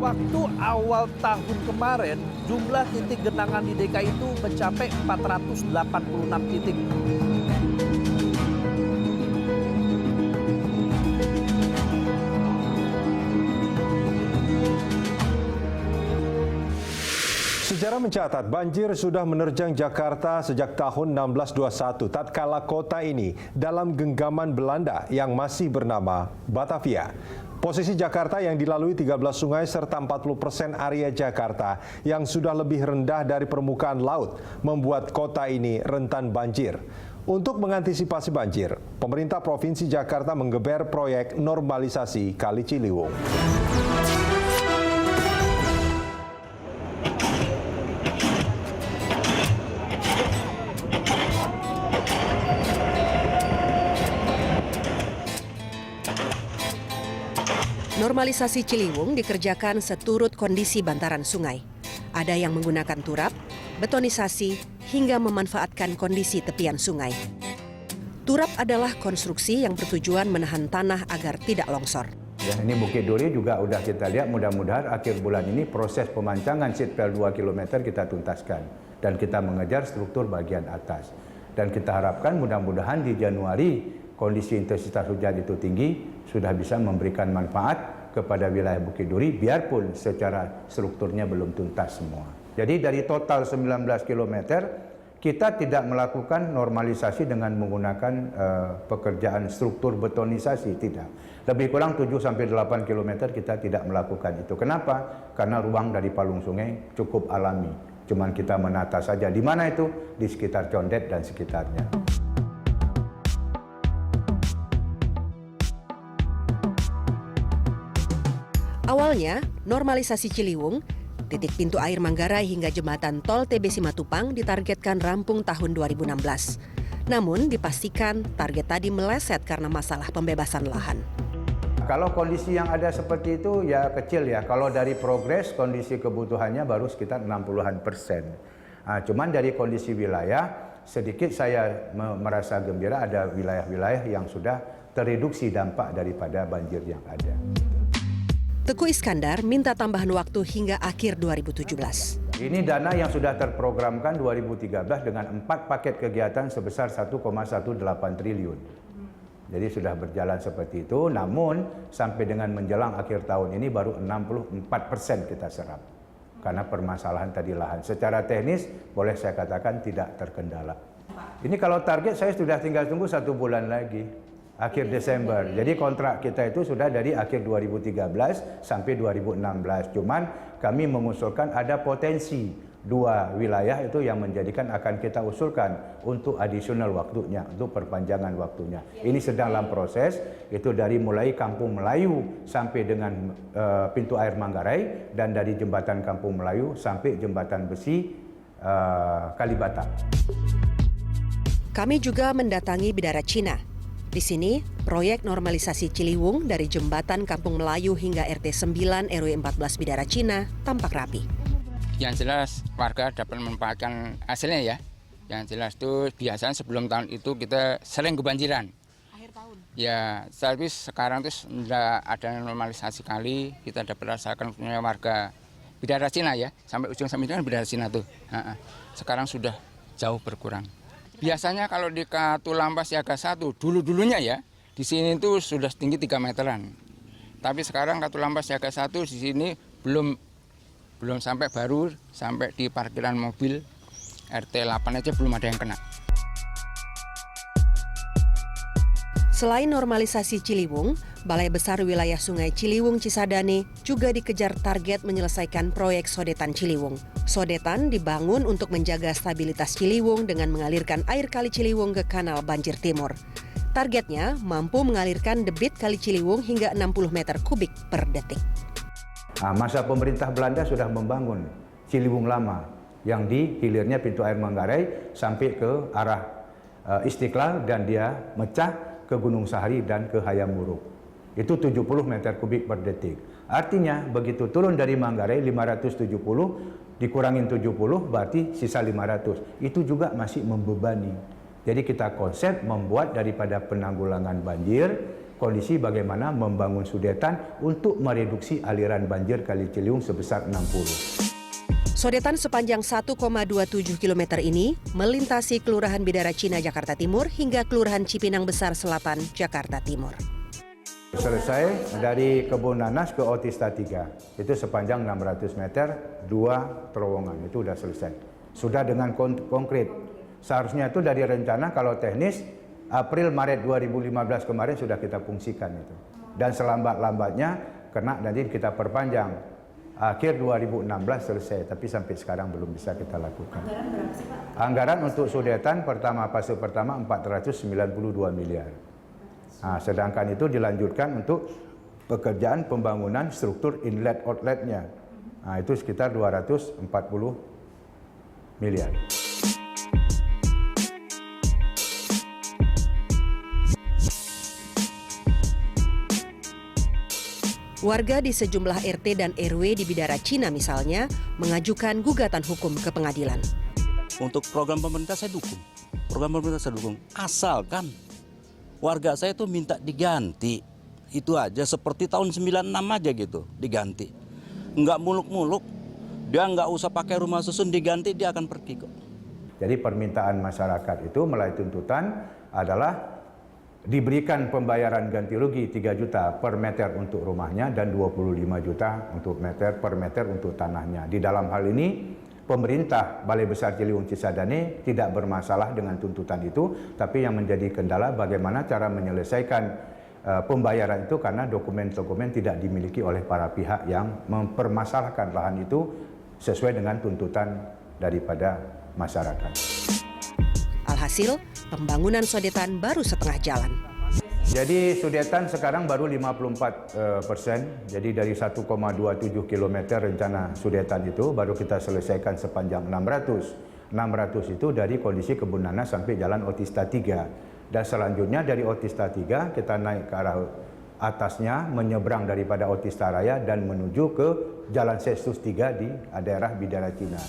Waktu awal tahun kemarin, jumlah titik genangan di DKI itu mencapai 486 titik. Sejarah mencatat banjir sudah menerjang Jakarta sejak tahun 1621 tatkala kota ini dalam genggaman Belanda yang masih bernama Batavia. Posisi Jakarta yang dilalui 13 sungai serta 40% area Jakarta yang sudah lebih rendah dari permukaan laut membuat kota ini rentan banjir. Untuk mengantisipasi banjir, pemerintah Provinsi Jakarta menggeber proyek normalisasi Kali Ciliwung. Normalisasi Ciliwung dikerjakan seturut kondisi bantaran sungai. Ada yang menggunakan turap, betonisasi, hingga memanfaatkan kondisi tepian sungai. Turap adalah konstruksi yang bertujuan menahan tanah agar tidak longsor. Ya, ini Bukit Duri juga udah kita lihat, mudah-mudahan akhir bulan ini proses pemancangan sitpel 2 km kita tuntaskan. Dan kita mengejar struktur bagian atas. Dan kita harapkan mudah-mudahan di Januari kondisi intensitas hujan itu tinggi, sudah bisa memberikan manfaat kepada wilayah Bukit Duri, biarpun secara strukturnya belum tuntas semua. Jadi dari total 19 km, kita tidak melakukan normalisasi dengan menggunakan pekerjaan struktur betonisasi, tidak. Lebih kurang 7-8 km kita tidak melakukan itu. Kenapa? Karena ruang dari palung sungai cukup alami. Cuman kita menata saja. Di mana itu? Di sekitar Condet dan sekitarnya. Awalnya, normalisasi Ciliwung, titik pintu air Manggarai hingga jembatan tol TB Simatupang ditargetkan rampung tahun 2016. Namun dipastikan target tadi meleset karena masalah pembebasan lahan. Kalau kondisi yang ada seperti itu ya kecil ya. Kalau dari progres kondisi kebutuhannya baru sekitar 60-an%. Cuman dari kondisi wilayah sedikit saya merasa gembira ada wilayah-wilayah yang sudah tereduksi dampak daripada banjir yang ada. Teguh Iskandar minta tambahan waktu hingga akhir 2017. Ini dana yang sudah terprogramkan 2013 dengan 4 paket kegiatan sebesar 1,18 triliun. Jadi sudah berjalan seperti itu, namun sampai dengan menjelang akhir tahun ini baru 64% kita serap. Karena permasalahan tadi lahan. Secara teknis boleh saya katakan tidak terkendala. Ini kalau target saya sudah tinggal tunggu 1 bulan lagi. Akhir Desember. Jadi kontrak kita itu sudah dari akhir 2013 sampai 2016. Cuman kami mengusulkan ada potensi 2 wilayah itu yang menjadikan akan kita usulkan untuk additional waktunya, untuk perpanjangan waktunya. Ini sedang dalam proses, itu dari mulai Kampung Melayu sampai dengan pintu air Manggarai dan dari jembatan Kampung Melayu sampai jembatan besi Kalibata. Kami juga mendatangi Bidara Cina. Di sini, proyek normalisasi Ciliwung dari jembatan Kampung Melayu hingga RT 9 RW 14 Bidara Cina tampak rapi. Yang jelas warga dapat memanfaatkan hasilnya ya. Yang jelas itu biasanya sebelum tahun itu kita sering kebanjiran. Akhir tahun? Ya, tapi sekarang itu sudah ada normalisasi kali, kita dapat rasakan punya warga Bidara Cina ya. Sampai ujung sampai kan Bidara Cina tuh. Sekarang sudah jauh berkurang. Biasanya kalau di Katulampa Siaga 1, dulu-dulunya ya, di sini itu sudah setinggi 3 meteran. Tapi sekarang Katulampa Siaga 1 di sini belum sampai, baru sampai di parkiran mobil RT 8 aja belum ada yang kena. Selain normalisasi Ciliwung, Balai Besar Wilayah Sungai Ciliwung Cisadane juga dikejar target menyelesaikan proyek Sodetan Ciliwung. Sodetan dibangun untuk menjaga stabilitas Ciliwung dengan mengalirkan air Kali Ciliwung ke Kanal Banjir Timur. Targetnya mampu mengalirkan debit Kali Ciliwung hingga 60 meter kubik per detik. Masa pemerintah Belanda sudah membangun Ciliwung Lama yang di hilirnya pintu air Manggarai sampai ke arah Istiqlal dan dia mecah ke Gunung Sahari dan ke Hayam Wuruk. Itu 70 meter kubik per detik. Artinya begitu turun dari Manggarai 570 dikurangin 70 berarti sisa 500. Itu juga masih membebani. Jadi kita konsep membuat daripada penanggulangan banjir, kondisi bagaimana membangun sudetan untuk mereduksi aliran banjir Kali Ciliwung sebesar 60. Sodetan sepanjang 1,27 km ini melintasi Kelurahan Bidara Cina, Jakarta Timur hingga Kelurahan Cipinang Besar Selatan, Jakarta Timur. Selesai dari Kebun Nanas ke Otista 3, itu sepanjang 600 meter, 2 terowongan, itu sudah selesai. Sudah dengan konkret. Seharusnya itu dari rencana kalau teknis, April-Maret 2015 kemarin sudah kita fungsikan itu. Dan selambat-lambatnya, kena nanti kita perpanjang. Akhir 2016 selesai, tapi sampai sekarang belum bisa kita lakukan. Anggaran berapa sih, Pak? Anggaran untuk sudetan fase pertama 492 miliar. Nah, sedangkan itu dilanjutkan untuk pekerjaan pembangunan struktur inlet outletnya. Nah, itu sekitar 240 miliar. Warga di sejumlah RT dan RW di Bidara Cina misalnya mengajukan gugatan hukum ke pengadilan. Untuk program pemerintah saya dukung. Asalkan warga saya itu minta diganti. Itu aja seperti tahun 96 aja gitu, diganti. Nggak muluk-muluk, dia nggak usah pakai rumah susun, diganti dia akan pergi kok. Jadi permintaan masyarakat itu melalui tuntutan adalah diberikan pembayaran ganti rugi 3 juta per meter untuk rumahnya dan 25 juta per meter untuk tanahnya. Di dalam hal ini, pemerintah Balai Besar Ciliwung Cisadane tidak bermasalah dengan tuntutan itu, tapi yang menjadi kendala bagaimana cara menyelesaikan pembayaran itu karena dokumen-dokumen tidak dimiliki oleh para pihak yang mempermasalahkan lahan itu sesuai dengan tuntutan daripada masyarakat. Alhasil, pembangunan sodetan baru setengah jalan. Jadi sudetan sekarang baru 54%. Jadi dari 1,27 km rencana sudetan itu baru kita selesaikan sepanjang 600. 600 itu dari kondisi Kebun Nanas sampai Jalan Otista 3. Dan selanjutnya dari Otista 3 kita naik ke arah atasnya, menyeberang daripada Otista Raya dan menuju ke Jalan Sestus 3 di daerah Bidara Cina.